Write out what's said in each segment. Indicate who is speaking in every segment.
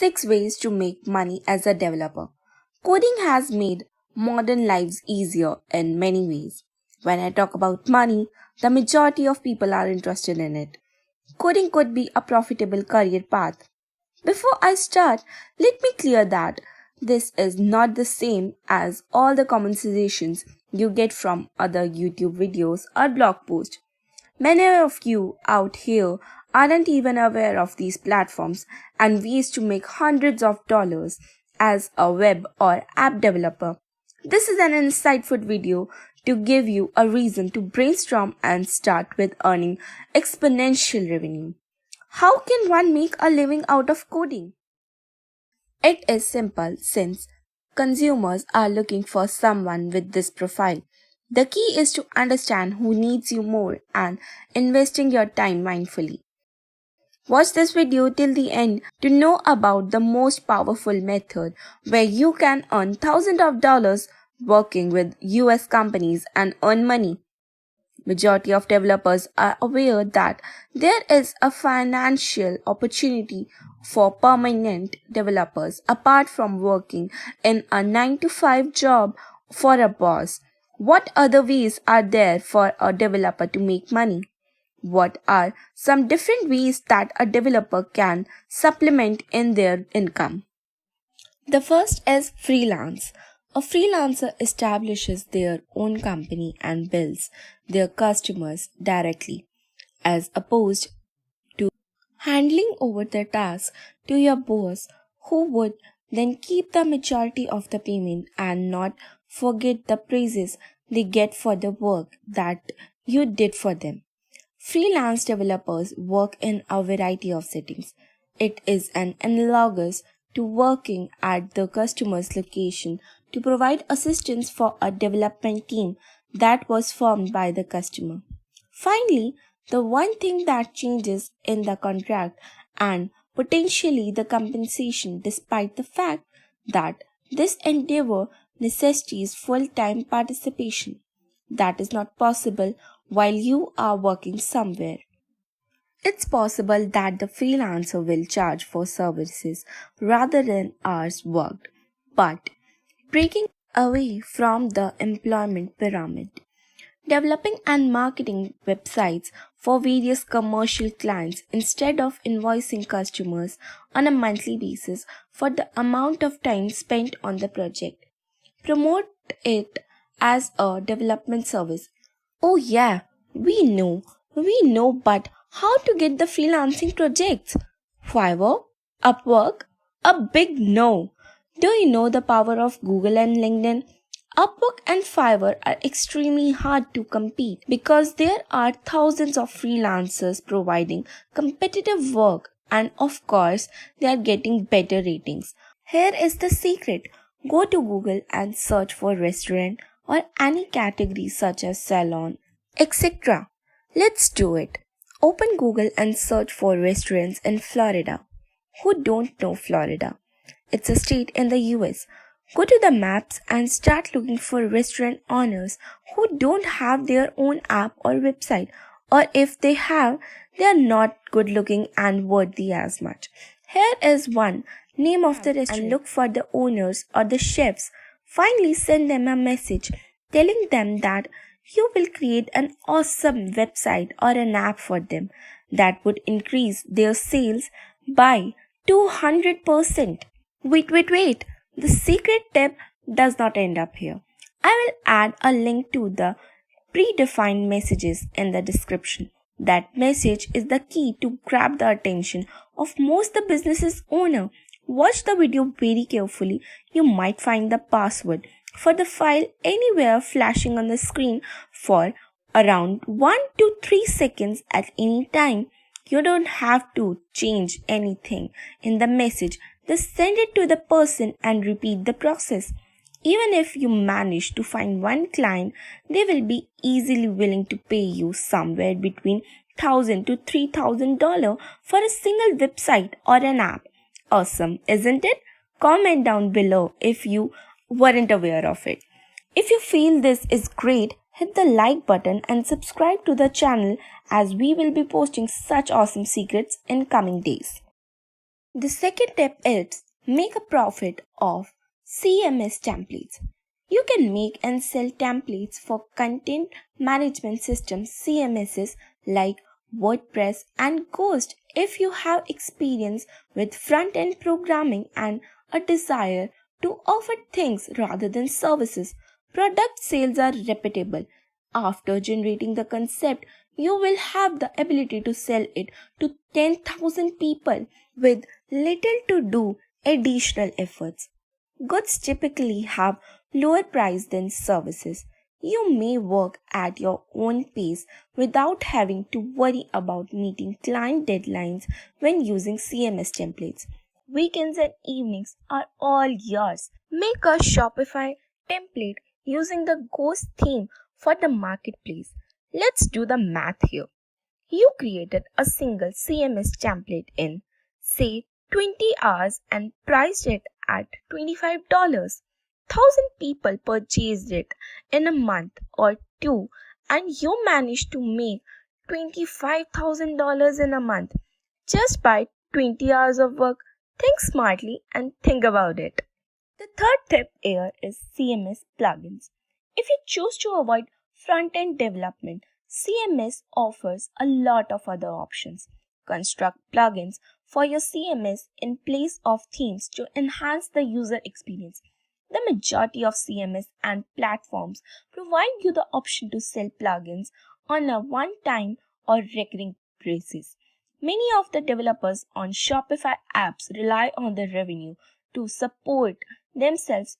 Speaker 1: 6 ways to make money as a developer. Coding has made modern lives easier in many ways. When I talk about money, the majority of people are interested in it. Coding could be a profitable career path. Before I start, let me clear that this is not the same as all the common suggestions you get from other YouTube videos or blog posts. Many of you out here aren't even aware of these platforms and ways to make hundreds of dollars as a web or app developer. This is an insightful video to give you a reason to brainstorm and start with earning exponential revenue. How can one make a living out of coding? It is simple since consumers are looking for someone with this profile. The key is to understand who needs you more and investing your time mindfully. Watch this video till the end to know about the most powerful method where you can earn thousands of dollars working with US companies and earn money. Majority of developers are aware that there is a financial opportunity for permanent developers apart from working in a 9 to 5 job for a boss. What other ways are there for a developer to make money? What are some different ways that a developer can supplement in their income? The first is freelance. A freelancer establishes their own company and bills their customers directly, as opposed to handling over the task to your boss, who would then keep the majority of the payment and not forget the praises they get for the work that you did for them. Freelance developers work in a variety of settings. It is an analogous to working at the customer's location to provide assistance for a development team that was formed by the customer. Finally, the one thing that changes in the contract and potentially the compensation, despite the fact that this endeavor necessitates full-time participation. That is not possible while you are working somewhere. It's possible that the freelancer will charge for services rather than hours worked, but breaking away from the employment pyramid. Developing and marketing websites for various commercial clients instead of invoicing customers on a monthly basis for the amount of time spent on the project. Promote it as a development service. Oh yeah, we know, but how to get the freelancing projects? Fiverr? Upwork? A big no. Do you know the power of Google and LinkedIn? Upwork and Fiverr are extremely hard to compete because there are thousands of freelancers providing competitive work, and of course they are getting better ratings. Here is the secret. Go to Google and search for restaurant or any category such as salon, etc. Let's do it. Open Google and search for restaurants in Florida. Who don't know Florida? It's a state in the US. Go to the maps and start looking for restaurant owners who don't have their own app or website, or if they have, they are not good looking and worthy as much. Here is one name of the restaurant and look for the owners or the chefs. Finally, send them a message telling them that you will create an awesome website or an app for them that would increase their sales by 200%. Wait. The secret tip does not end up here. I will add a link to the predefined messages in the description. That message is the key to grab the attention of most the business's owner. Watch the video very carefully. You might find the password for the file anywhere flashing on the screen for around 1 to 3 seconds at any time. You don't have to change anything in the message. Just send it to the person and repeat the process. Even if you manage to find one client, they will be easily willing to pay you somewhere between $1,000 to $3,000 for a single website or an app. Awesome, isn't it? Comment down below if you weren't aware of it. If you feel this is great, hit the like button and subscribe to the channel as we will be posting such awesome secrets in coming days. The second tip is make a profit of CMS templates. You can make and sell templates for content management systems CMSs like WordPress and Ghost if you have experience with front end programming and a desire to offer things rather than services. Product sales are repeatable. After generating the concept, you will have the ability to sell it to 10,000 people with little to do additional efforts. Goods typically have lower price than services. You may work at your own pace without having to worry about meeting client deadlines when using CMS templates. Weekends and evenings are all yours. Make a Shopify template using the Ghost theme for the marketplace. Let's do the math here. You created a single CMS template in, say, 20 hours and priced it at $25. 1,000 people purchased it in a month or two, and you managed to make $25,000 in a month just by 20 hours of work. Think smartly and think about it. The third tip here is CMS plugins. If you choose to avoid front end development, CMS offers a lot of other options. Construct plugins for your CMS in place of themes to enhance the user experience. The majority of CMS and platforms provide you the option to sell plugins on a one-time or recurring basis. Many of the developers on Shopify apps rely on the revenue to support themselves.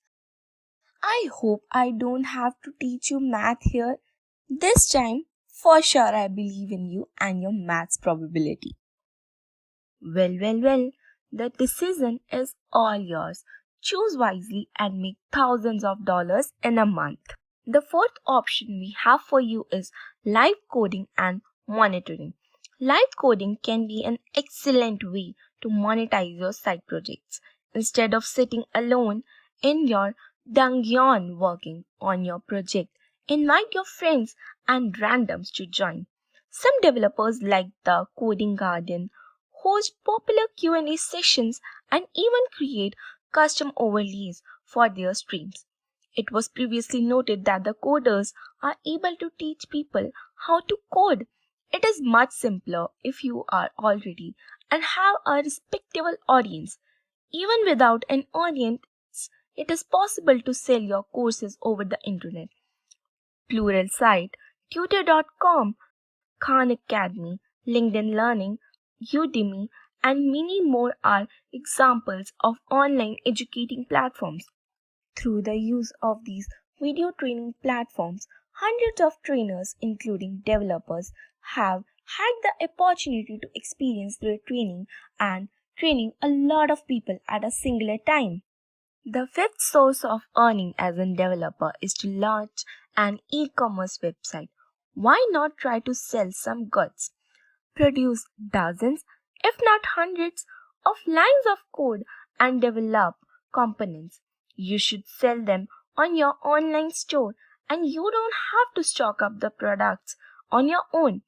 Speaker 1: I hope I don't have to teach you math here. This time, for sure, I believe in you and your maths probability. Well, the decision is all yours. Choose wisely and make thousands of dollars in a month. The fourth option we have for you is live coding and monitoring. Live coding can be an excellent way to monetize your side projects. Instead of sitting alone in your dungeon working on your project, invite your friends and randoms to join. Some developers like the Coding Garden host popular Q&A sessions and even create custom overlays for their streams. It was previously noted that the coders are able to teach people how to code. It is much simpler if you are already and have a respectable audience. Even without an audience, it is possible to sell your courses over the internet. Pluralsight, Tutor.com, Khan Academy, LinkedIn Learning, Udemy, and many more are examples of online educating platforms. Through the use of these video training platforms, hundreds of trainers, including developers, have had the opportunity to experience their training and training a lot of people at a singular time. The fifth source of earning as a developer is to launch an e-commerce website. Why not try to sell some goods? Produce dozens, if not hundreds, of lines of code and develop components. You should sell them on your online store, and you don't have to stock up the products on your own.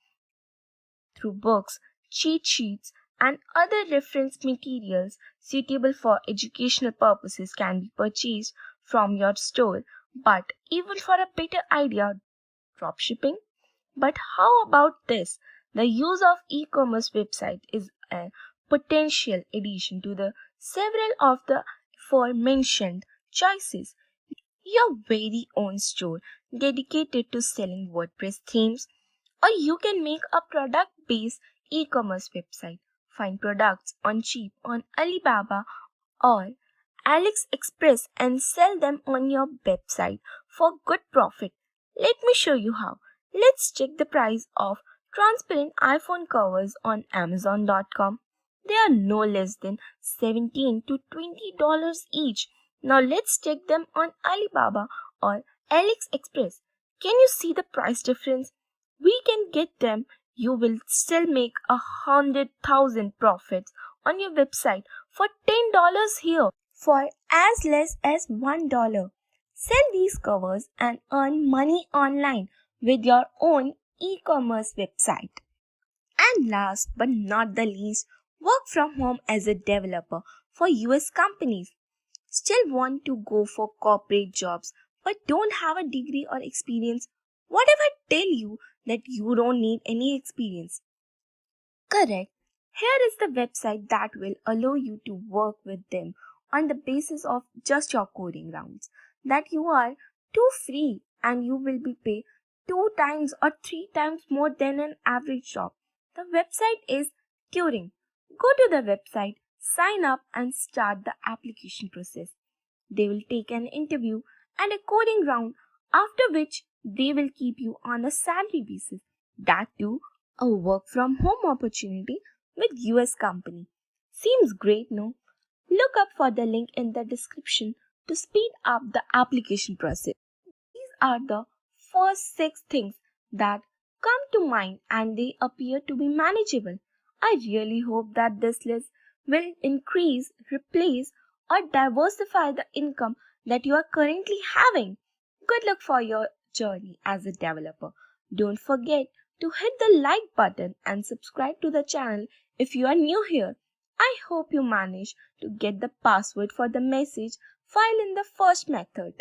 Speaker 1: Through books, cheat sheets, and other reference materials suitable for educational purposes can be purchased from your store. But even for a better idea, dropshipping. But how about this? The use of e-commerce website is a potential addition to the several of the aforementioned choices. Your very own store dedicated to selling WordPress themes, or you can make a product-based e-commerce website. Find products on cheap on Alibaba or AliExpress and sell them on your website for good profit. Let me show you how. Let's check the price of transparent iPhone covers on Amazon.com. They are no less than $17 to $20 each. Now let's check them on Alibaba or AliExpress. Can you see the price difference? We can get them. You will still make 100,000 profits on your website for $10 here for as less as $1. Sell these covers and earn money online with your own e-commerce website. And last but not the least, Work from home as a developer for US companies. Still want to go for corporate jobs but don't have a degree or experience? What if I tell you that you don't need any experience? Correct. Here is the website that will allow you to work with them on the basis of just your coding rounds. That you are too free and you will be paid 2 times or 3 times more than an average job. The website is Turing. Go to the website, sign up, and start the application process. They will take an interview and a coding round, after which they will keep you on a salary basis. That too, a work from home opportunity with US company. Seems great, no? Look up for the link in the description to speed up the application process. These are the first 6 things that come to mind and they appear to be manageable. I really hope that this list will increase, replace, or diversify the income that you are currently having. Good luck for your journey as a developer. Don't forget to hit the like button and subscribe to the channel if you are new here. I hope you manage to get the password for the message file in the first method.